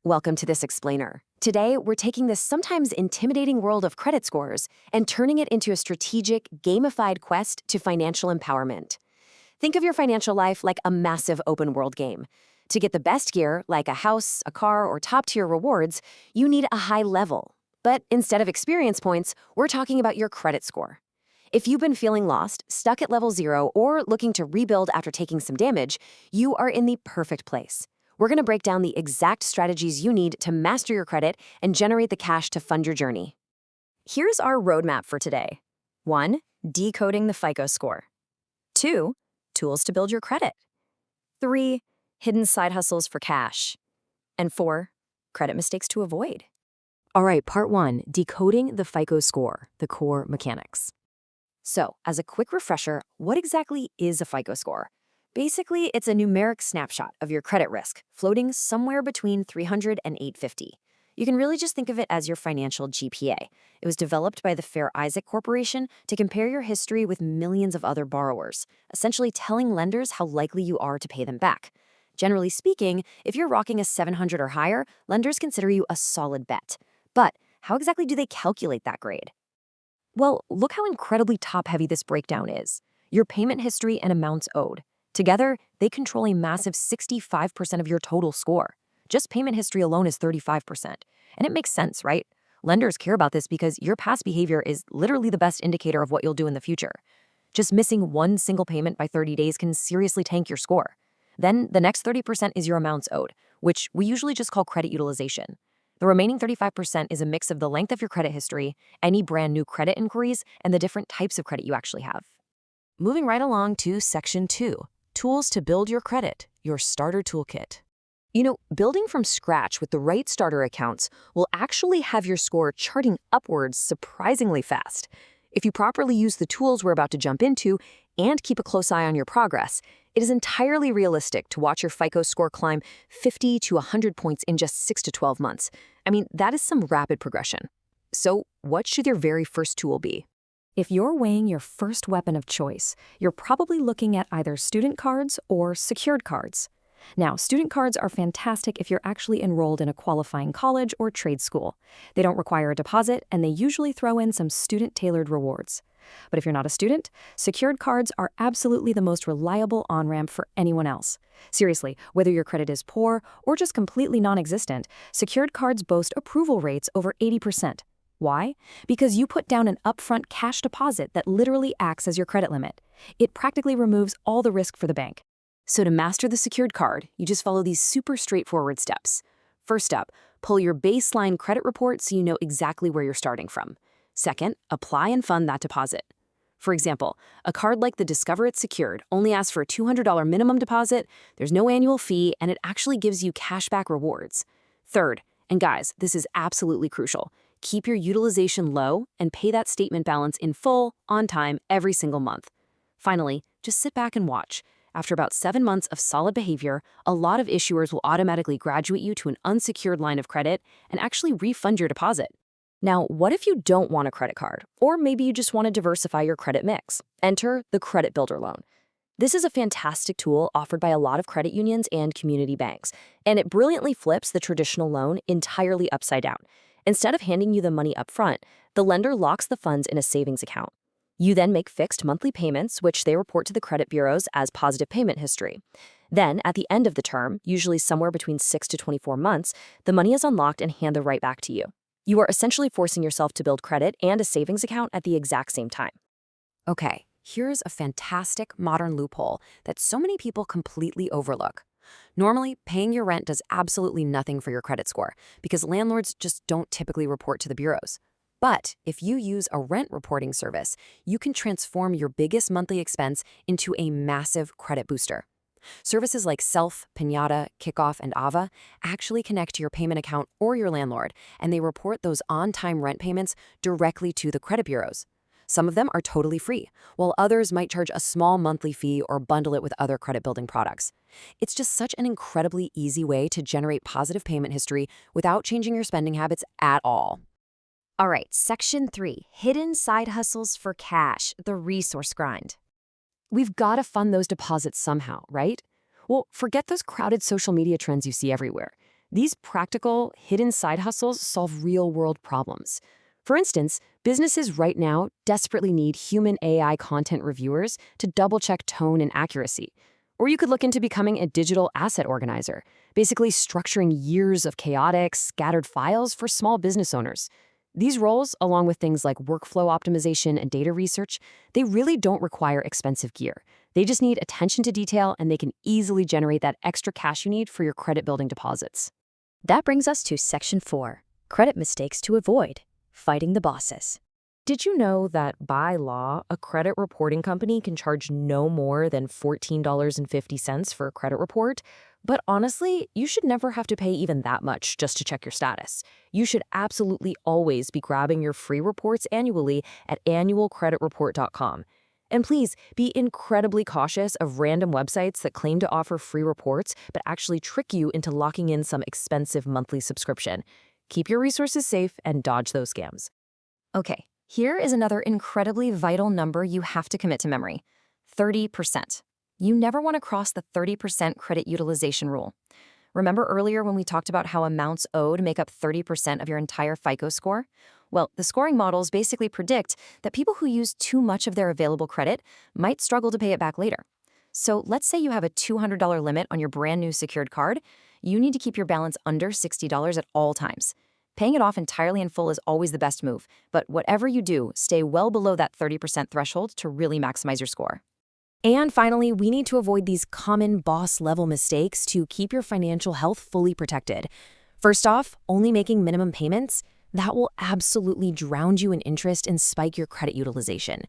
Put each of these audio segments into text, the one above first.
Welcome to this explainer. Today, we're taking this sometimes intimidating world of credit scores and turning it into a strategic, gamified quest to financial empowerment. Think of your financial life like a massive open world game. To get the best gear, like a house, a car, or top-tier rewards, you need a high level. But instead of experience points, we're talking about your credit score. If you've been feeling lost, stuck at level 0, or looking to rebuild after taking some damage, you are in the perfect place. We're going to break down the exact strategies you need to master your credit and generate the cash to fund your journey. Here's our roadmap for today. 1. Decoding the FICO score. 2. Tools to build your credit. 3. Hidden side hustles for cash. And 4. Credit mistakes to avoid. All right, part 1, decoding the FICO score, the core mechanics. So, as a quick refresher, what exactly is a FICO score? Basically, it's a numeric snapshot of your credit risk, floating somewhere between 300 and 850. You can really just think of it as your financial GPA. It was developed by the Fair Isaac Corporation to compare your history with millions of other borrowers, essentially telling lenders how likely you are to pay them back. Generally speaking, if you're rocking a 700 or higher, lenders consider you a solid bet. But how exactly do they calculate that grade? Well, look how incredibly top-heavy this breakdown is. Your payment history and amounts owed. Together, they control a massive 65% of your total score. Just payment history alone is 35%. And it makes sense, right? Lenders care about this because your past behavior is literally the best indicator of what you'll do in the future. Just missing one single payment by 30 days can seriously tank your score. Then the next 30% is your amounts owed, which we usually just call credit utilization. The remaining 35% is a mix of the length of your credit history, any brand new credit inquiries, and the different types of credit you actually have. Moving right along to Section 2. Tools to build your credit, your starter toolkit. Building from scratch with the right starter accounts will actually have your score charting upwards surprisingly fast. If you properly use the tools we're about to jump into and keep a close eye on your progress, it is entirely realistic to watch your FICO score climb 50 to 100 points in just 6 to 12 months. That is some rapid progression. So, what should your very first tool be? If you're weighing your first weapon of choice, you're probably looking at either student cards or secured cards. Now, student cards are fantastic if you're actually enrolled in a qualifying college or trade school. They don't require a deposit, and they usually throw in some student-tailored rewards. But if you're not a student, secured cards are absolutely the most reliable on-ramp for anyone else. Seriously, whether your credit is poor or just completely non-existent, secured cards boast approval rates over 80%. Why? Because you put down an upfront cash deposit that literally acts as your credit limit. It practically removes all the risk for the bank. So to master the secured card, you just follow these super straightforward steps. First up, pull your baseline credit report so you know exactly where you're starting from. Second, apply and fund that deposit. For example, a card like the Discover It's Secured only asks for a $200 minimum deposit, there's no annual fee, and it actually gives you cashback rewards. Third, and guys, this is absolutely crucial, keep your utilization low and pay that statement balance in full, on time, every single month. Finally, just sit back and watch. After about 7 months of solid behavior, a lot of issuers will automatically graduate you to an unsecured line of credit and actually refund your deposit. Now, what if you don't want a credit card? Or maybe you just want to diversify your credit mix? Enter the Credit Builder Loan. This is a fantastic tool offered by a lot of credit unions and community banks, and it brilliantly flips the traditional loan entirely upside down. Instead of handing you the money up front, the lender locks the funds in a savings account. You then make fixed monthly payments, which they report to the credit bureaus as positive payment history. Then, at the end of the term, usually somewhere between 6 to 24 months, the money is unlocked and handed right back to you. You are essentially forcing yourself to build credit and a savings account at the exact same time. Okay, here's a fantastic modern loophole that so many people completely overlook. Normally, paying your rent does absolutely nothing for your credit score because landlords just don't typically report to the bureaus. But if you use a rent reporting service, you can transform your biggest monthly expense into a massive credit booster. Services like Self, Pinata, Kickoff, and Ava actually connect to your payment account or your landlord, and they report those on-time rent payments directly to the credit bureaus. Some of them are totally free, while others might charge a small monthly fee or bundle it with other credit-building products. It's just such an incredibly easy way to generate positive payment history without changing your spending habits at all. All right, Section 3, Hidden Side Hustles for Cash, the Resource Grind. We've got to fund those deposits somehow, right? Well, forget those crowded social media trends you see everywhere. These practical, hidden side hustles solve real-world problems. For instance, businesses right now desperately need human AI content reviewers to double-check tone and accuracy. Or you could look into becoming a digital asset organizer, basically structuring years of chaotic, scattered files for small business owners. These roles, along with things like workflow optimization and data research, they really don't require expensive gear. They just need attention to detail, and they can easily generate that extra cash you need for your credit-building deposits. That brings us to Section 4, Credit Mistakes to Avoid, Fighting the Bosses. Did you know that by law, a credit reporting company can charge no more than $14.50 for a credit report? But honestly, you should never have to pay even that much just to check your status. You should absolutely always be grabbing your free reports annually at annualcreditreport.com. And please be incredibly cautious of random websites that claim to offer free reports but actually trick you into locking in some expensive monthly subscription. Keep your resources safe and dodge those scams. Okay, here is another incredibly vital number you have to commit to memory: 30%. You never want to cross the 30% credit utilization rule. Remember earlier when we talked about how amounts owed make up 30% of your entire FICO score? Well, the scoring models basically predict that people who use too much of their available credit might struggle to pay it back later. So let's say you have a $200 limit on your brand new secured card. You need to keep your balance under $60 at all times. Paying it off entirely in full is always the best move, but whatever you do, stay well below that 30% threshold to really maximize your score. And finally, we need to avoid these common boss-level mistakes to keep your financial health fully protected. First off, only making minimum payments. That will absolutely drown you in interest and spike your credit utilization.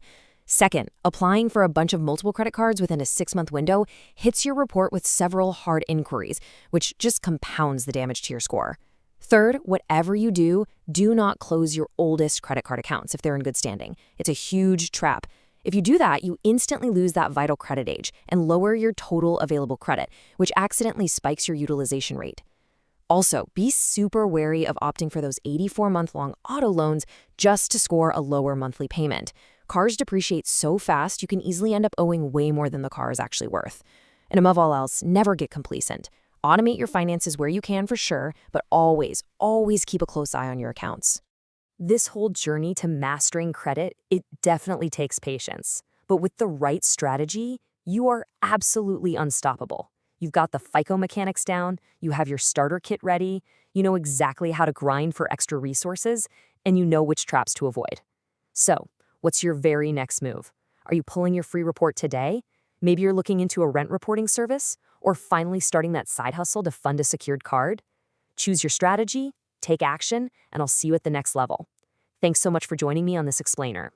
Second, applying for a bunch of multiple credit cards within a 6-month window hits your report with several hard inquiries, which just compounds the damage to your score. Third, whatever you do, do not close your oldest credit card accounts if they're in good standing. It's a huge trap. If you do that, you instantly lose that vital credit age and lower your total available credit, which accidentally spikes your utilization rate. Also, be super wary of opting for those 84-month-long auto loans just to score a lower monthly payment. Cars depreciate so fast, you can easily end up owing way more than the car is actually worth. And above all else, never get complacent. Automate your finances where you can for sure, but always, always keep a close eye on your accounts. This whole journey to mastering credit, it definitely takes patience. But with the right strategy, you are absolutely unstoppable. You've got the FICO mechanics down, you have your starter kit ready, you know exactly how to grind for extra resources, and you know which traps to avoid. So, what's your very next move? Are you pulling your free report today? Maybe you're looking into a rent reporting service, or finally starting that side hustle to fund a secured card? Choose your strategy, take action, and I'll see you at the next level. Thanks so much for joining me on this explainer.